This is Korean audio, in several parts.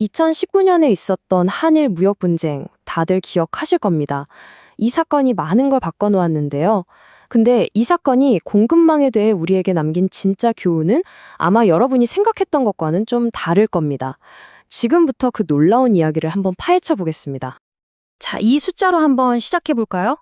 2019년에 있었던 한일 무역 분쟁 다들 기억하실 겁니다. 이 사건이 많은 걸 바꿔놓았는데요. 근데 이 사건이 공급망에 대해 우리에게 남긴 진짜 교훈은 아마 여러분이 생각했던 것과는 좀 다를 겁니다. 지금부터 그 놀라운 이야기를 한번 파헤쳐 보겠습니다. 자, 이 숫자로 한번 시작해 볼까요?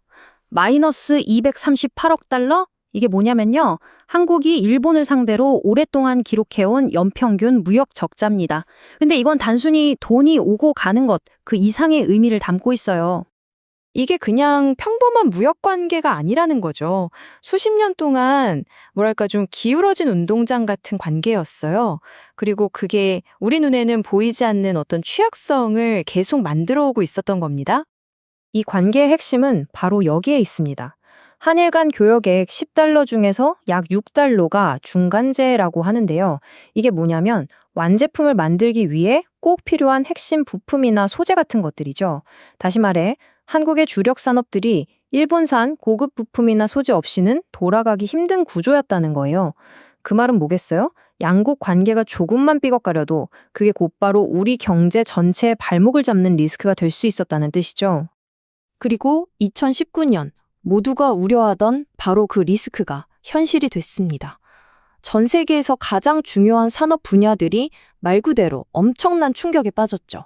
마이너스 238억 달러? 이게 뭐냐면요. 한국이 일본을 상대로 오랫동안 기록해온 연평균 무역 적자입니다. 근데 이건 단순히 돈이 오고 가는 것, 그 이상의 의미를 담고 있어요. 이게 그냥 평범한 무역 관계가 아니라는 거죠. 수십 년 동안 뭐랄까 좀 기울어진 운동장 같은 관계였어요. 그리고 그게 우리 눈에는 보이지 않는 어떤 취약성을 계속 만들어 오고 있었던 겁니다. 이 관계의 핵심은 바로 여기에 있습니다. 한일 간 교역액 10달러 중에서 약 6달러가 중간재라고 하는데요. 이게 뭐냐면 완제품을 만들기 위해 꼭 필요한 핵심 부품이나 소재 같은 것들이죠. 다시 말해 한국의 주력 산업들이 일본산 고급 부품이나 소재 없이는 돌아가기 힘든 구조였다는 거예요. 그 말은 뭐겠어요? 양국 관계가 조금만 삐걱거려도 그게 곧바로 우리 경제 전체의 발목을 잡는 리스크가 될 수 있었다는 뜻이죠. 그리고 2019년 모두가 우려하던 바로 그 리스크가 현실이 됐습니다. 전 세계에서 가장 중요한 산업 분야들이 말 그대로 엄청난 충격에 빠졌죠.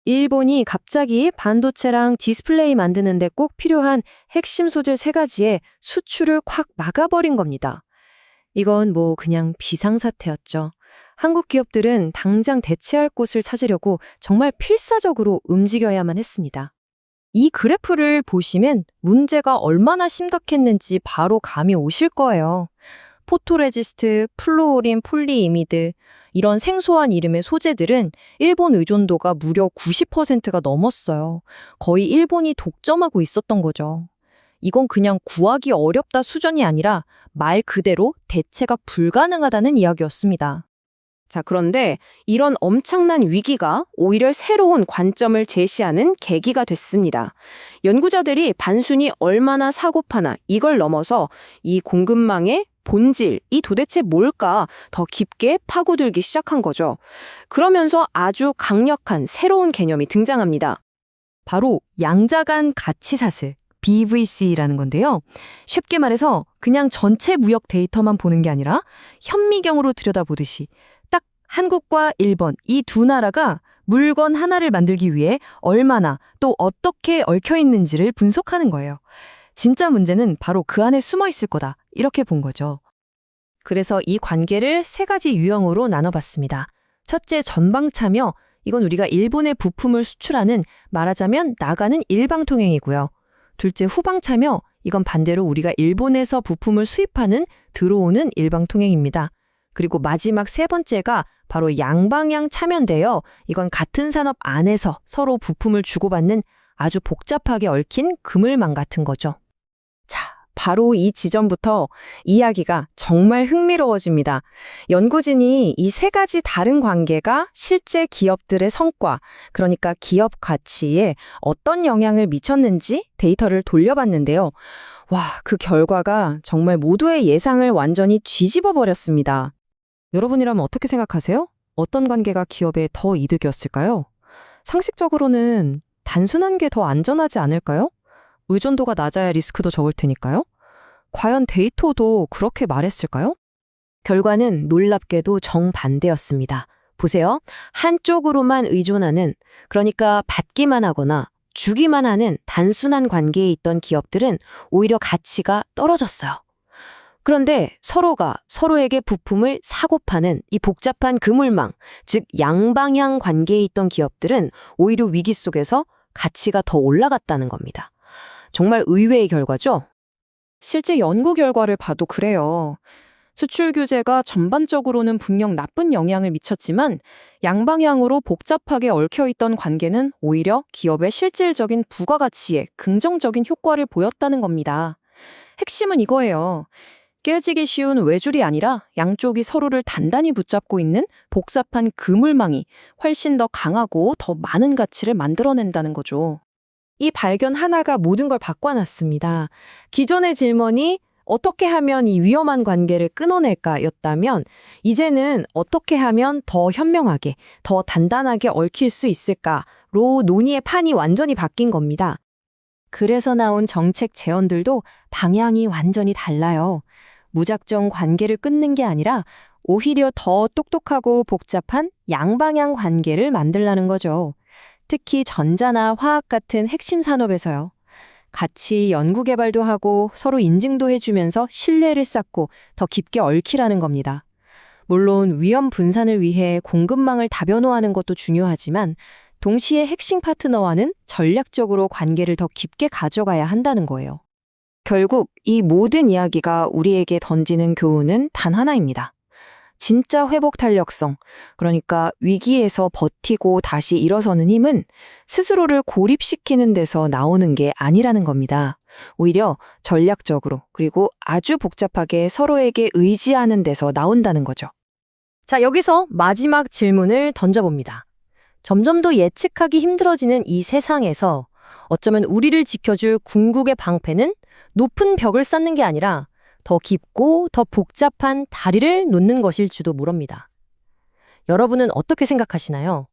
일본이 갑자기 반도체랑 디스플레이 만드는데 꼭 필요한 핵심 소재 세 가지의 수출을 콱 막아버린 겁니다. 이건 뭐 그냥 비상사태였죠. 한국 기업들은 당장 대체할 곳을 찾으려고 정말 필사적으로 움직여야만 했습니다. 이 그래프를 보시면 문제가 얼마나 심각했는지 바로 감이 오실 거예요. 포토레지스트, 플루오린, 폴리이미드 이런 생소한 이름의 소재들은 일본 의존도가 무려 90%가 넘었어요. 거의 일본이 독점하고 있었던 거죠. 이건 그냥 구하기 어렵다 수준이 아니라 말 그대로 대체가 불가능하다는 이야기였습니다. 자, 그런데 이런 엄청난 위기가 오히려 새로운 관점을 제시하는 계기가 됐습니다. 연구자들이 단순히 얼마나 사고파나 이걸 넘어서 이 공급망의 본질, 이 도대체 뭘까 더 깊게 파고들기 시작한 거죠. 그러면서 아주 강력한 새로운 개념이 등장합니다. 바로 양자간 가치사슬, BVC라는 건데요. 쉽게 말해서 그냥 전체 무역 데이터만 보는 게 아니라 현미경으로 들여다보듯이 딱 한국과 일본 이 두 나라가 물건 하나를 만들기 위해 얼마나 또 어떻게 얽혀 있는지를 분석하는 거예요. 진짜 문제는 바로 그 안에 숨어 있을 거다. 이렇게 본 거죠. 그래서 이 관계를 세 가지 유형으로 나눠봤습니다. 첫째, 전방 참여. 이건 우리가 일본의 부품을 수출하는 말하자면 나가는 일방통행이고요. 둘째, 후방 참여. 이건 반대로 우리가 일본에서 부품을 수입하는 들어오는 일방통행입니다. 그리고 마지막 세 번째가 바로 양방향 참여인데요. 이건 같은 산업 안에서 서로 부품을 주고받는 아주 복잡하게 얽힌 그물망 같은 거죠. 자, 바로 이 지점부터 이야기가 정말 흥미로워집니다. 연구진이 이 세 가지 다른 관계가 실제 기업들의 성과, 그러니까 기업 가치에 어떤 영향을 미쳤는지 데이터를 돌려봤는데요. 와, 그 결과가 정말 모두의 예상을 완전히 뒤집어 버렸습니다. 여러분이라면 어떻게 생각하세요? 어떤 관계가 기업에 더 이득이었을까요? 상식적으로는 단순한 게 더 안전하지 않을까요? 의존도가 낮아야 리스크도 적을 테니까요. 과연 데이터도 그렇게 말했을까요? 결과는 놀랍게도 정반대였습니다. 보세요. 한쪽으로만 의존하는, 그러니까 받기만 하거나 주기만 하는 단순한 관계에 있던 기업들은 오히려 가치가 떨어졌어요. 그런데 서로가 서로에게 부품을 사고 파는 이 복잡한 그물망, 즉 양방향 관계에 있던 기업들은 오히려 위기 속에서 가치가 더 올라갔다는 겁니다. 정말 의외의 결과죠? 실제 연구 결과를 봐도 그래요. 수출 규제가 전반적으로는 분명 나쁜 영향을 미쳤지만 양방향으로 복잡하게 얽혀있던 관계는 오히려 기업의 실질적인 부가가치에 긍정적인 효과를 보였다는 겁니다. 핵심은 이거예요. 깨지기 쉬운 외줄이 아니라 양쪽이 서로를 단단히 붙잡고 있는 복잡한 그물망이 훨씬 더 강하고 더 많은 가치를 만들어낸다는 거죠. 이 발견 하나가 모든 걸 바꿔놨습니다. 기존의 질문이 어떻게 하면 이 위험한 관계를 끊어낼까였다면 이제는 어떻게 하면 더 현명하게, 더 단단하게 얽힐 수 있을까로 논의의 판이 완전히 바뀐 겁니다. 그래서 나온 정책 제언들도 방향이 완전히 달라요. 무작정 관계를 끊는 게 아니라 오히려 더 똑똑하고 복잡한 양방향 관계를 만들라는 거죠. 특히 전자나 화학 같은 핵심 산업에서요. 같이 연구개발도 하고 서로 인증도 해주면서 신뢰를 쌓고 더 깊게 얽히라는 겁니다. 물론 위험 분산을 위해 공급망을 다변화하는 것도 중요하지만 동시에 핵심 파트너와는 전략적으로 관계를 더 깊게 가져가야 한다는 거예요. 결국 이 모든 이야기가 우리에게 던지는 교훈은 단 하나입니다. 진짜 회복 탄력성, 그러니까 위기에서 버티고 다시 일어서는 힘은 스스로를 고립시키는 데서 나오는 게 아니라는 겁니다. 오히려 전략적으로 그리고 아주 복잡하게 서로에게 의지하는 데서 나온다는 거죠. 자, 여기서 마지막 질문을 던져봅니다. 점점 더 예측하기 힘들어지는 이 세상에서 어쩌면 우리를 지켜줄 궁극의 방패는 높은 벽을 쌓는 게 아니라 더 깊고 더 복잡한 다리를 놓는 것일지도 모릅니다. 여러분은 어떻게 생각하시나요?